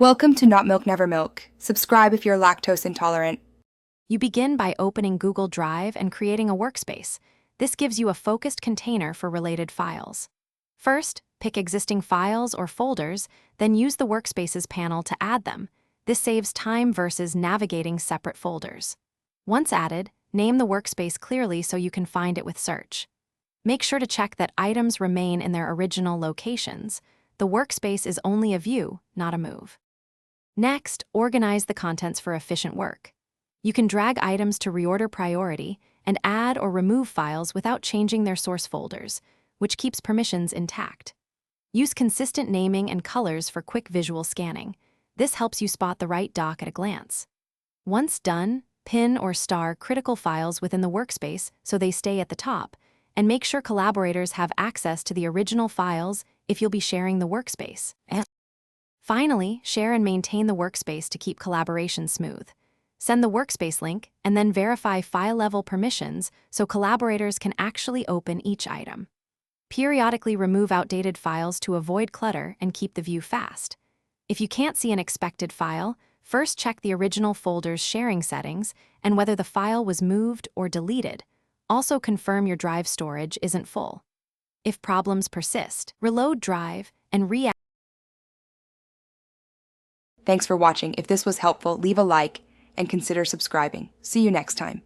Welcome to Not Milk Never Milk. Subscribe if you're lactose intolerant. You begin by opening Google Drive and creating a workspace. This gives you a focused container for related files. First, pick existing files or folders, then use the Workspaces panel to add them. This saves time versus navigating separate folders. Once added, name the workspace clearly so you can find it with search. Make sure to check that items remain in their original locations. The workspace is only a view, not a move. Next, organize the contents for efficient work. You can drag items to reorder priority and add or remove files without changing their source folders, which keeps permissions intact. Use consistent naming and colors for quick visual scanning. This helps you spot the right doc at a glance. Once done, pin or star critical files within the workspace so they stay at the top, and make sure collaborators have access to the original files if you'll be sharing the workspace. Finally, share and maintain the workspace to keep collaboration smooth. Send the workspace link and then verify file-level permissions so collaborators can actually open each item. Periodically remove outdated files to avoid clutter and keep the view fast. If you can't see an expected file, first check the original folder's sharing settings and whether the file was moved or deleted. Also confirm your drive storage isn't full. If problems persist, reload drive and Thanks for watching. If this was helpful, leave a like and consider subscribing. See you next time.